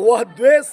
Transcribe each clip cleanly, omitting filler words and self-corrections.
वह द्वेष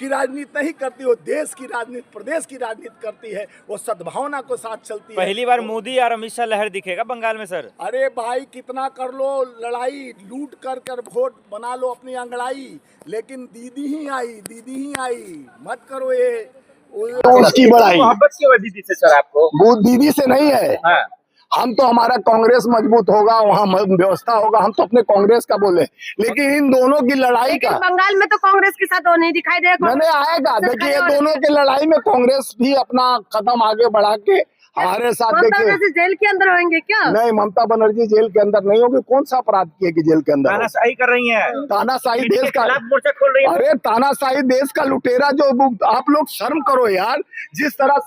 की राजनीति नहीं करती, वो देश की राजनीति, प्रदेश की राजनीति करती है, वो सद्भावना को साथ चलती है। पहली बार मोदी और अमित शाह लहर दिखेगा बंगाल में सर। अरे भाई कितना कर लो लड़ाई, लूट कर कर वोट बना लो अपनी अंगड़ाई, लेकिन दीदी ही आई, मत करो ये उसकी बड़ाई। मोहब्बत की वजह दीदी से सर आपको? वो दीदी से नहीं है। हाँ। हम तो हमारा कांग्रेस मजबूत होगा, वहाँ व्यवस्था होगा, हम तो अपने कांग्रेस का बोले, लेकिन इन दोनों की लड़ाई का बंगाल में तो कांग्रेस के साथ नहीं दिखाई देगा। नहीं आएगा। देखिए ये दोनों की लड़ाई में कांग्रेस भी अपना कदम आगे बढ़ा के हमारे साथ। देखिए जेल के अंदर होंगे क्या? नहीं, ममता बनर्जी जेल के अंदर नहीं होगी। कौन सा अपराध किए कि जेल के अंदर? तानाशाही कर रही है, तानाशाही देश का मोर्चा खोल रही है। अरे तानाशाही देश का लुटेरा जो, आप लोग शर्म करो यार। जिस तरह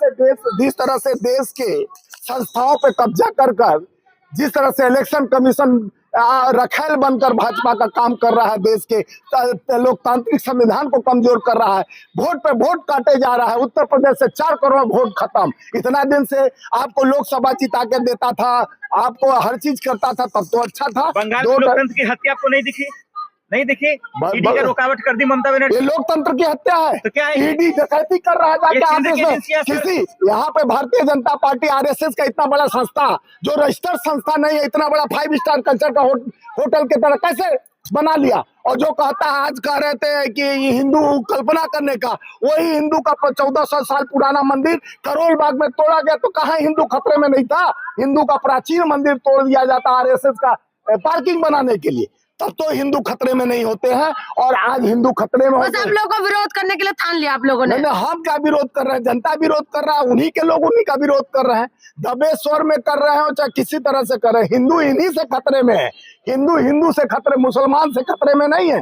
से देश के संस्थाओं पे कब्जा कर जिस तरह से इलेक्शन कमीशन रखेल बनकर भाजपा का काम कर रहा है, देश के लोकतांत्रिक संविधान को कमजोर कर रहा है, वोट पे वोट काटे जा रहा है। उत्तर प्रदेश से 4 करोड़ वोट खत्म। इतना दिन से आपको लोकसभा जिता के देता था, आपको हर चीज करता था, तब तो अच्छा था। बंगाल में लोकतंत्र की हत्या आपको नहीं दिखी? ईडी का रुकावट कर दी ममता बनर्जी। ये लोकतंत्र की हत्या है। तो क्या है? ईडी डकैती कर रहा है जाके ऑफिस में। किसी यहाँ पे भारतीय जनता पार्टी आरएसएस का इतना बड़ा संस्था जो रजिस्टर्ड संस्था नहीं है, इतना बड़ा 5 स्टार कल्चर का होटल की तरह कैसे बना लिया? और जो कहता है, आज कह रहे थे कि ये हिंदू कल्पना करने का, वही हिंदू का 1400 साल पुराना मंदिर करोल बाग में तोड़ा गया, तो कहाँ हिंदू खतरे में नहीं था? हिंदू का प्राचीन मंदिर तोड़ दिया जाता आरएसएस का पार्किंग बनाने के लिए, तब तो हिंदू खतरे में नहीं होते हैं। और आज हिंदू खतरे में होते हैं। सब लोगों को विरोध करने के लिए ठान लिया आप लोगों ने। नहीं, हम क्या विरोध कर रहे हैं? जनता विरोध कर रहा है, उन्हीं के लोग उन्हीं का विरोध कर रहे हैं। दबे स्वर में कर रहे हो, चाहे किसी तरह से कर रहे हैं। हिंदू इन्हीं से खतरे में है। हिंदू से खतरे, मुसलमान से खतरे में नहीं है।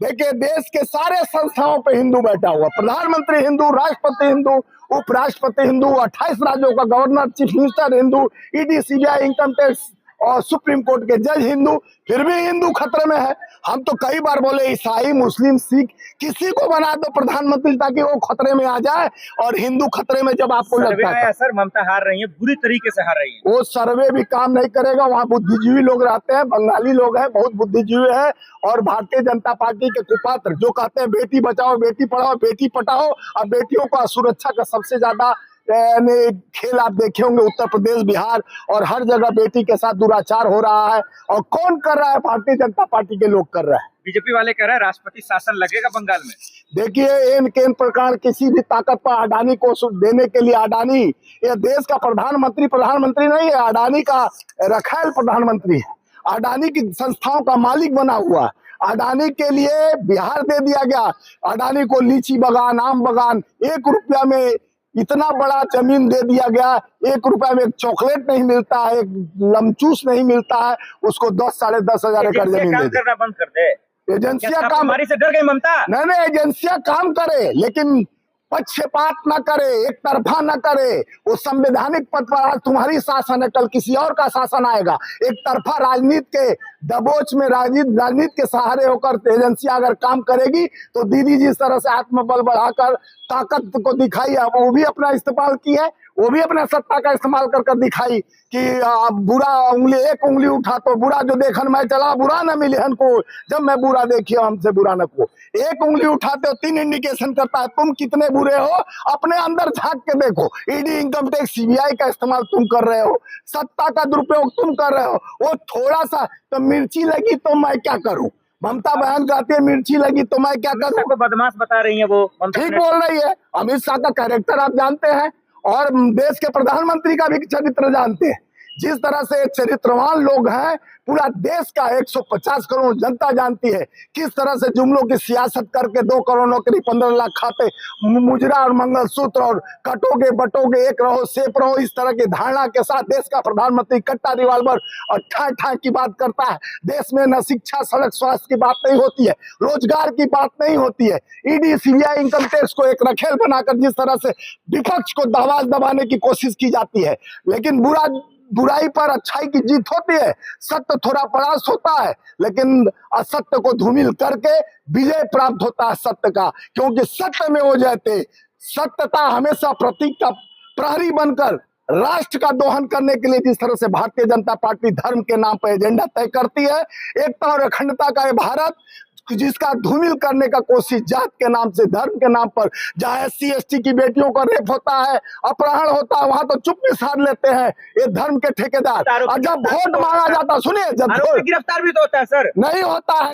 देखिए देश के सारे संस्थाओं पे हिंदू बैठा हुआ, प्रधानमंत्री हिंदू, राष्ट्रपति हिंदू, उपराष्ट्रपति हिंदू, 28 राज्यों का governor, chief minister Hindu, ED, CBI, income tax और सुप्रीम कोर्ट के जज हिंदू, फिर भी हिंदू खतरे में है। हम तो कई बार बोले ईसाई, मुस्लिम, सिख, किसी को बना दो प्रधानमंत्री ताकि वो खतरे में आ जाए, और हिंदू खतरे में जब आपको लगता है। सर ममता हार रही है, बुरी तरीके से हार रही है। वो सर्वे भी काम नहीं करेगा। वहाँ बुद्धिजीवी लोग रहते हैं, बंगाली लोग हैं, बहुत बुद्धिजीवी है, और भारतीय जनता पार्टी के कुपात्र जो कहते हैं बेटी बचाओ, बेटी पढ़ाओ, बेटी पटाओ, और बेटियों का सुरक्षा का सबसे ज्यादा खेल आप देखे होंगे उत्तर प्रदेश, बिहार, और हर जगह बेटी के साथ दुराचार हो रहा है। और कौन कर रहा है? भारतीय जनता पार्टी के लोग कर रहे हैं। बीजेपी वाले कह रहे हैं राष्ट्रपति शासन लगेगा बंगाल में। देखिए इन प्रकार किसी भी ताकत पर अडानी को देने के लिए, अडानी ये देश का प्रधानमंत्री नहीं है, अडानी का रखेल प्रधानमंत्री है, अडानी की संस्थाओं का मालिक बना हुआ। अडानी के लिए बिहार दे दिया गया। अडानी को लीची बगान, आम बगान, 1 रुपया में इतना बड़ा जमीन दे दिया गया। 1 रुपया में एक चॉकलेट नहीं मिलता है, एक लमचूस नहीं मिलता है, उसको 10 साढ़े 10 हजार एकड़ जमीन दे करना बंद कर दे। एजेंसियां काम, हमारी से डर गई ममता? नहीं, एजेंसियां काम करे, लेकिन पक्षपात न करे, एक तरफा न करे। वो संवैधानिक पद पर आज तुम्हारी शासन है, कल किसी और का शासन आएगा। एक तरफा राजनीति के दबोच में, राजनीति के सहारे होकर एजेंसियां अगर काम करेगी, तो दीदी जिस तरह से आत्मबल बढ़ाकर ताकत को दिखाई है, वो भी अपना इस्तेमाल की है, वो भी अपना सत्ता का इस्तेमाल कर दिखाई कि बुरा उंगली, एक उंगली उठा तो बुरा जो देखन मैं चला, बुरा न मिले को, जब मैं बुरा देखियो हमसे बुरा न को। एक उंगली उठाते हो, 3 इंडिकेशन करता है तुम कितने बुरे हो। अपने अंदर झांक के देखो। ईडी, इनकम टैक्स, सीबीआई का इस्तेमाल तुम कर रहे हो, सत्ता का दुरुपयोग तुम कर रहे हो। वो थोड़ा सा तो मिर्ची लगी तो मैं क्या करूं? ममता बहन कहती है मिर्ची लगी तो मैं क्या करूं? को बदमाश बता रही है वो। ठीक बोल रही है। अमित शाह का कैरेक्टर आप जानते हैं, और देश के प्रधानमंत्री का भी चरित्र जानते हैं। जिस तरह से चरित्रवान लोग हैं, पूरा देश का 150 करोड़ जनता जानती है किस तरह से जुमलों की सियासत करके 2 करोड़ नौकरी, 15 लाख खाते, मुजरा और मंगलसूत्र, और कटोगे बटोगे एक रहो सेफ रहो, इस तरह की धारणा के साथ देश का प्रधानमंत्री कट्टा रिवाल्वर और ठाह की बात करता है। देश में न शिक्षा, सड़क, स्वास्थ्य की बात नहीं होती है, रोजगार की बात नहीं होती है। ईडी, सीबीआई, इनकम टैक्स को एक रखेल बनाकर जिस तरह से विपक्ष को आवाज दबाने की कोशिश की जाती है, लेकिन बुराई पर अच्छाई की जीत होती है। सत्य थोड़ा परास्त होता है, लेकिन असत्य को धूमिल करके विजय प्राप्त होता है सत्य का, क्योंकि सत्य में हो जाते। सत्यता हमेशा प्रतीक का प्रहरी बनकर राष्ट्र का दोहन करने के लिए जिस तरह से भारतीय जनता पार्टी धर्म के नाम पर एजेंडा तय करती है, एकता और अखंडता का ये भारत जिसका धूमिल करने का कोशिश जात के नाम से, धर्म के नाम पर, जहाँ SC ST की बेटियों का रेप होता है, अपहरण होता है, वहां तो चुप्पी साध लेते हैं ये धर्म के ठेकेदार। और जब वोट मांगा जाता, सुनिए, जब गिरफ्तार भी तो होता है सर, नहीं होता है।